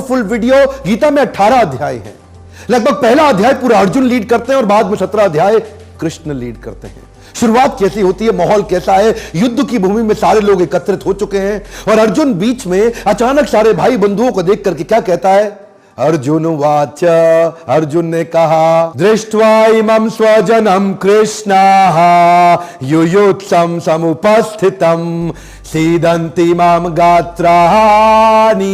Powerful video. Gita में 18 अध्याय हैं। लगभग पहला अध्याय पूरा अर्जुन लीड करते हैं और बाद में 17 अध्याय कृष्ण लीड करते हैं। शुरुआत कैसी होती है, माहौल कैसा है, युद्ध की भूमि में सारे लोग एकत्रित हो चुके हैं और अर्जुन बीच में अचानक सारे भाई बंधुओं को देख करके क्या कहता है? अर्जुन वाच, अर्जुन ने कहा, दृष्ट्वा इमं स्वजनम कृष्णाः युयुत्सं समुपस्थितं सीदन्ति मां गात्राणि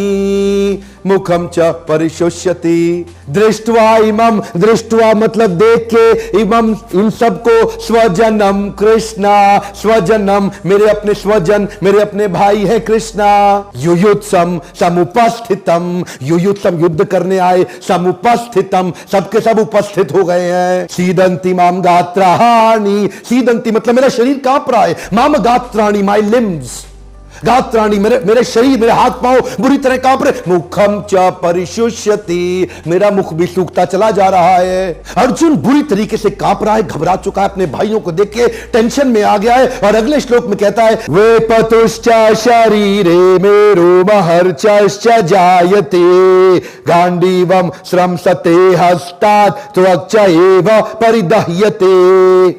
मुखम च परिशुष्यति। दृष्ट्वा इमम, दृष्ट्वा मतलब देख के, इमम इन सबको, स्वजनम कृष्णा, स्वजनम मेरे अपने स्वजन, मेरे अपने भाई है कृष्णा। युयुत्सम समुपस्थितम, युयुत्सम युद्ध करने आए, समुपस्थितम सबके सब उपस्थित हो गए हैं। सीदंती माम गात्राणि, सीदंती मतलब मेरा शरीर कांप रहा है। माम गात्राणि माय लिम्स, गात्राणि मेरे शरीर, मेरे हाथ पांव बुरी तरह कांप रहे। मुखम च परिशुष्यति, मेरा मुख भी सूखता चला जा रहा है। अर्जुन बुरी तरीके से कांप रहा है, घबरा चुका है, अपने भाइयों को देख के टेंशन में आ गया है और अगले श्लोक में कहता है, वे पतुश्च शरीरे मे रोमहर्षश्च जायते गांडीवम श्रमसते हस्तात् त्वक्च एव परिदह्यते।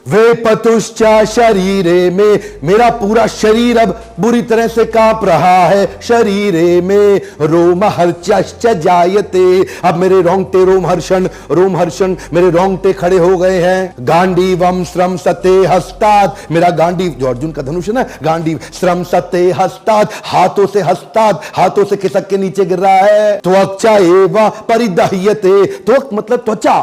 वे पतुश्च शरीरे में, मेरा पूरा शरीर अब बुरी तरह से कांप रहा है। शरीरे में रोमहर्षश्च जायते, अब मेरे रोंगटे रोमहर्षण मेरे रोंगटे खड़े हो गए हैं। गांडीवम श्रमसते हस्तात्, मेरा गांडीव जो अर्जुन का धनुष है ना, गांडीव श्रमसते हस्तात्, हाथों से हस्तात्, हाथों से खिसक के नीचे गिर रहा है। त्वचा एव परिदह्यते, त्वक मतलब त्वचा,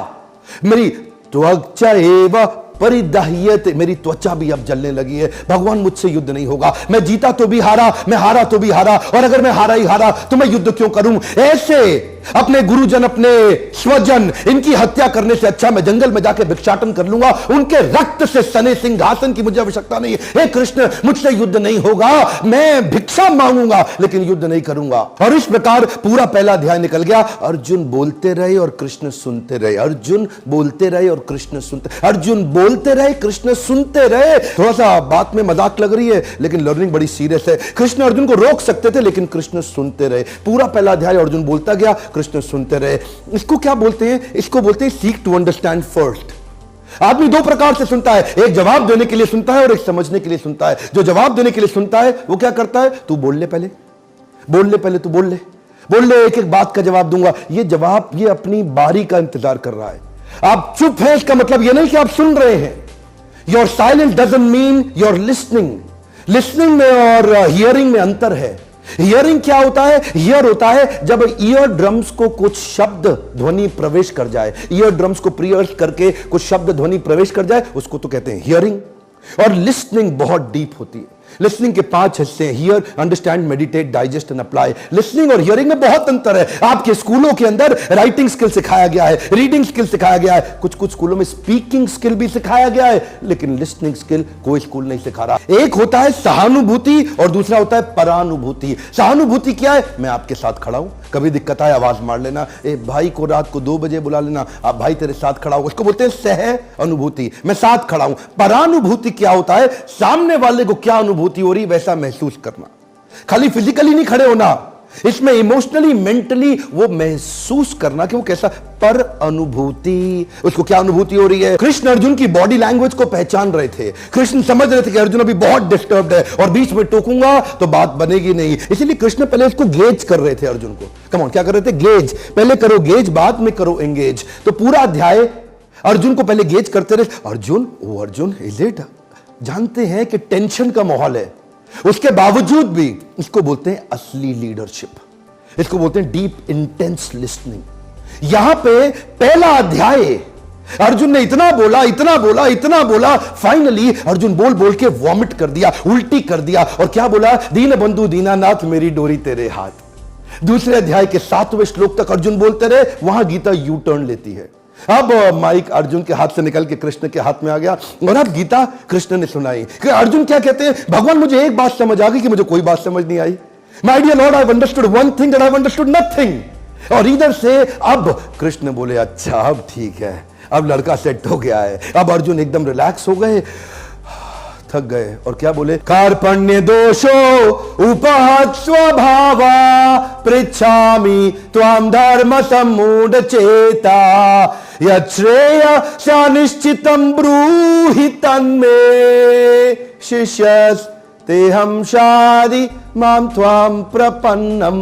मेरी त्वचा एव परिदह्यते, मेरी त्वचा भी अब जलने लगी है। भगवान मुझसे युद्ध नहीं होगा, मैं जीता तो भी हारा, मैं हारा तो भी हारा, और अगर मैं हारा ही हारा तो मैं युद्ध क्यों करूं? ऐसे अपने गुरुजन, अपने स्वजन, इनकी हत्या करने से अच्छा मैं जंगल में जाके भिक्षाटन कर लूंगा। उनके रक्त से सने सिंहासन की मुझे आवश्यकता नहीं है। हे कृष्ण, मुझसे युद्ध नहीं होगा, मैं भिक्षा मांगूंगा लेकिन युद्ध नहीं करूंगा। और इस प्रकार पूरा पहला अध्याय निकल गया। अर्जुन बोलते रहे और कृष्ण सुनते रहे, अर्जुन बोलते रहे और कृष्ण सुनते, अर्जुन बोलते रहे, कृष्ण सुनते रहे। थोड़ा सा बात में मजाक लग रही है लेकिन लर्निंग बड़ी सीरियस है। कृष्ण अर्जुन को रोक सकते थे लेकिन कृष्ण सुनते रहे। पूरा पहला अध्याय अर्जुन बोलता गया, कृष्ण सुनते रहे। इसको क्या बोलते हैं? इसको बोलते हैं सीक टू अंडरस्टैंड फर्स्ट। आदमी दो प्रकार से सुनता है, एक जवाब देने के लिए सुनता है और एक समझने के लिए सुनता है। जो जवाब देने के लिए सुनता है वो क्या करता है? तू बोल ले पहले, बोल ले पहले, तू बोल ले, बोल ले, एक एक बात का जवाब दूंगा। ये जवाब, ये अपनी बारी का इंतजार कर रहा है। आप चुप हैं इसका मतलब ये नहीं कि आप सुन रहे हैं। Your silence doesn't mean your listening. Listening में और हियरिंग में अंतर है। हियरिंग क्या होता है? हियर होता है जब ईयर ड्रम्स को कुछ शब्द ध्वनि प्रवेश कर जाए, ईयर ड्रम्स को प्रियर्स करके कुछ शब्द ध्वनि प्रवेश कर जाए, उसको तो कहते हैं हियरिंग। और लिसनिंग बहुत डीप होती है। लिसनिंग के 5 हिस्से हैं, here, understand, meditate, digest and apply. Listening और हियरिंग में बहुत अंतर है। आपके स्कूलों के अंदर राइटिंग स्किल सिखाया गया है, रीडिंग स्किल सिखाया गया है, कुछ कुछ स्कूलों में स्पीकिंग स्किल भी सिखाया गया है, लेकिन लिसनिंग स्किल कोई स्कूल नहीं सिखा रहा। एक होता है सहानुभूति और दूसरा होता है परानुभूति। सहानुभूति क्या है? मैं आपके साथ खड़ा हूं, कभी दिक्कत आए आवाज मार लेना, ए भाई को रात को 2 बजे बुला लेना, आप भाई तेरे साथ खड़ा होगा, इसको बोलते हैं सह अनुभूति, मैं साथ खड़ा हूं। परानुभूति क्या होता है? सामने वाले को क्या अनुभूति हो रही वैसा महसूस करना, खाली फिजिकली नहीं खड़े होना, इसमें इमोशनली, मेंटली वो महसूस करना कि वो कैसा, पर अनुभूति, उसको क्या अनुभूति हो रही है। कृष्ण अर्जुन की बॉडी लैंग्वेज को पहचान रहे थे। कृष्ण समझ रहे थे कि अर्जुन अभी बहुत डिस्टर्ब्ड है और बीच में टोकूंगा तो बात बनेगी नहीं, इसलिए कृष्ण पहले इसको गेज कर रहे थे अर्जुन को। कम ऑन, क्या कर रहे थे? गेज। पहले करो गेज, बाद में करो एंगेज। तो पूरा अध्याय अर्जुन को पहले गेज करते रहे। अर्जुन, ओ अर्जुन, इज इट? जानते हैं कि टेंशन का माहौल है, उसके बावजूद भी इसको बोलते हैं असली लीडरशिप, इसको बोलते हैं डीप इंटेंस लिसनिंग। यहां पे पहला अध्याय अर्जुन ने इतना बोला, इतना बोला, इतना बोला, फाइनली अर्जुन बोल बोल के वॉमिट कर दिया, उल्टी कर दिया। और क्या बोला? दीन बंधु दीनानाथ मेरी डोरी तेरे हाथ। दूसरे अध्याय के 7वें श्लोक तक अर्जुन बोलते रहे। वहां गीता यू टर्न लेती है। अब माइक अर्जुन के हाथ से निकल के कृष्ण के हाथ में आ गया और अब गीता कृष्ण ने सुनाई कि अर्जुन क्या कहते हैं? भगवान, मुझे एक बात समझ आ गई कि मुझे कोई बात समझ नहीं आई। My dear lord, I have understood one thing that I have understood nothing. और इधर से अब कृष्ण बोले, अच्छा अब ठीक है, अब लड़का सेट हो गया है। अब अर्जुन एकदम रिलैक्स हो गए, थक गए और क्या बोले, कार्पण्य दोषो उपहत स्वभावा पृच्छामि त्वाम धर्म सम्मूढ़ चेता यच्छ्रेय सा निश्चितम ब्रूहि तन्मे शिष्यस् ते हम शादी माम त्वाम प्रपन्नम।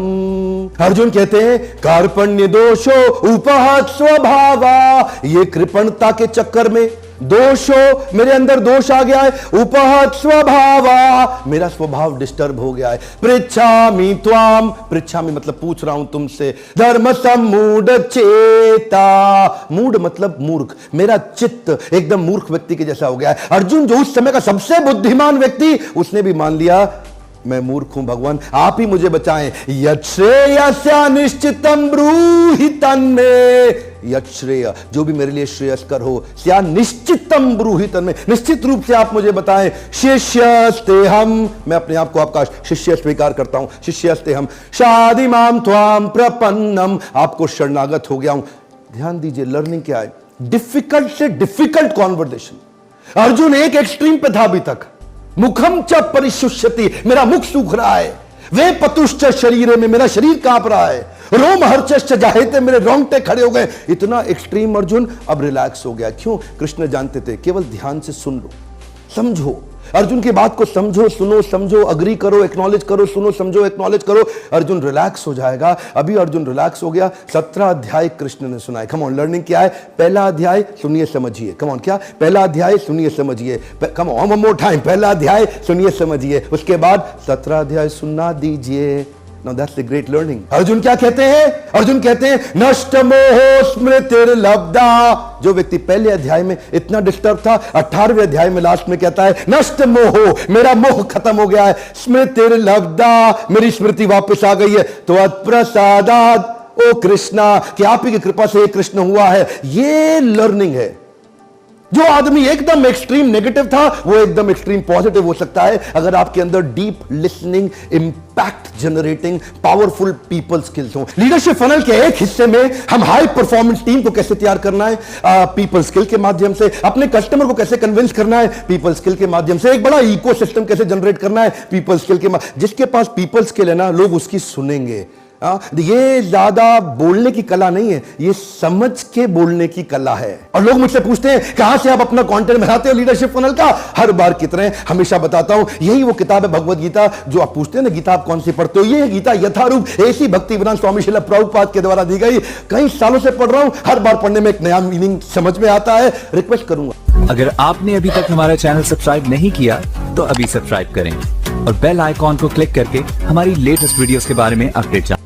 अर्जुन कहते हैं कार्पण्य दोषो उपहत स्वभावा, ये कृपणता के चक्कर में दोषो, मेरे अंदर दोष आ गया है, उपहत स्वभावा, मेरा स्वभाव डिस्टर्ब हो गया है, पृच्छामि त्वाम, पृच्छामि मतलब पूछ रहा हूं तुमसे, धर्म सम्मूढ़ चेता, मूढ़ मतलब मूर्ख, मेरा चित्त एकदम मूर्ख व्यक्ति के जैसा हो गया है। अर्जुन जो उस समय का सबसे बुद्धिमान व्यक्ति, उसने भी मान लिया मैं मूर्ख हूं, भगवान आप ही मुझे बचाएं। यच्छ्रेयस्या निश्चितम ब्रूहि तन्मे, यच्छ्रेय जो भी मेरे लिए श्रेयस्कर हो, स्या निश्चितम ब्रूहि तन्मे, निश्चित रूप से आप मुझे बताएं। शिष्यस्ते हम, मैं अपने आप को आपका शिष्य स्वीकार करता हूं, शिष्यस्ते हम शादी माम त्वाम प्रपन्नम, आपको शरणागत हो गया हूं। ध्यान दीजिए लर्निंग क्या है, डिफिकल्ट से डिफिकल्ट कॉन्वर्सेशन। अर्जुन एक एक्सट्रीम पे था अभी तक, मुखम च परिशुष्यति, मेरा मुख सूख रहा है, वे पतुश्च शरीर में, मेरा शरीर कांप रहा है, रोम हर्चश्च जाहेते, मेरे रोंगटे खड़े हो गए। इतना एक्सट्रीम अर्जुन अब रिलैक्स हो गया। क्यों? कृष्ण जानते थे केवल ध्यान से सुन लो, समझो, अर्जुन की बात को समझो, सुनो, समझो, अग्री करो, एक्नॉलेज करो, सुनो, समझो, एक्नॉलेज करो, अर्जुन रिलैक्स हो जाएगा। अभी अर्जुन रिलैक्स हो गया। 17 अध्याय कृष्ण ने सुनाए। कम ऑन, लर्निंग क्या है? पहला अध्याय सुनिए समझिए। कम ऑन, क्या? पहला अध्याय सुनिए समझिए। Come on, one more time, पहला अध्याय सुनिए समझिए, उसके बाद 17 अध्याय सुनना दीजिए। Now that's the great learning. Arjun क्या कहते हैं? अर्जुन कहते हैं नष्ट मोह स्मृतिर्लब्धा। जो व्यक्ति पहले अध्याय में इतना डिस्टर्ब था, 18वें अध्याय में लास्ट में कहता है नष्ट मोह, मेरा मोह खत्म हो गया है, स्मृतिर्लब्धा, मेरी स्मृति वापस आ गई है। तो अप्रसादाद ओ कृष्णा, कि आप ही की कृपा से कृष्ण हुआ है। ये लर्निंग है। जो आदमी एकदम एक्सट्रीम नेगेटिव था वो एकदम एक्सट्रीम पॉजिटिव हो सकता है अगर आपके अंदर deep listening, impact generating, powerful people skills हो। लीडरशिप फनल के एक हिस्से में हम हाई परफॉर्मेंस टीम को कैसे तैयार करना है, पीपल स्किल के माध्यम से, अपने कस्टमर को कैसे कन्विंस करना है, पीपल स्किल के माध्यम से, एक बड़ा इकोसिस्टम कैसे जनरेट करना है, पीपल स्किल के माध्यम। जिसके पास पीपल स्किल है ना, लोग उसकी सुनेंगे। ये ज्यादा बोलने की कला नहीं है, ये समझ के बोलने की कला है। और लोग मुझसे पूछते हैं कहां से आप अपना कंटेंट बनाते हो लीडरशिप फनल का? हर बार की तरह हमेशा बताता हूं, यही वो किताब है भगवद गीता। जो आप पूछते हैं ना गीता आप कौन सी पढ़ते हो, ये गीता यथारूप ऐसी भक्तिवेदांत स्वामी श्रील प्रभुपाद के द्वारा दी गई। कई सालों से पढ़ रहा हूं, हर बार पढ़ने में एक नया मीनिंग समझ में आता है। रिक्वेस्ट करूंगा, अगर आपने अभी तक हमारा चैनल सब्सक्राइब नहीं किया तो अभी सब्सक्राइब करें और बेल आइकॉन को क्लिक करके हमारी लेटेस्ट वीडियोस के बारे में अपडेट जानें।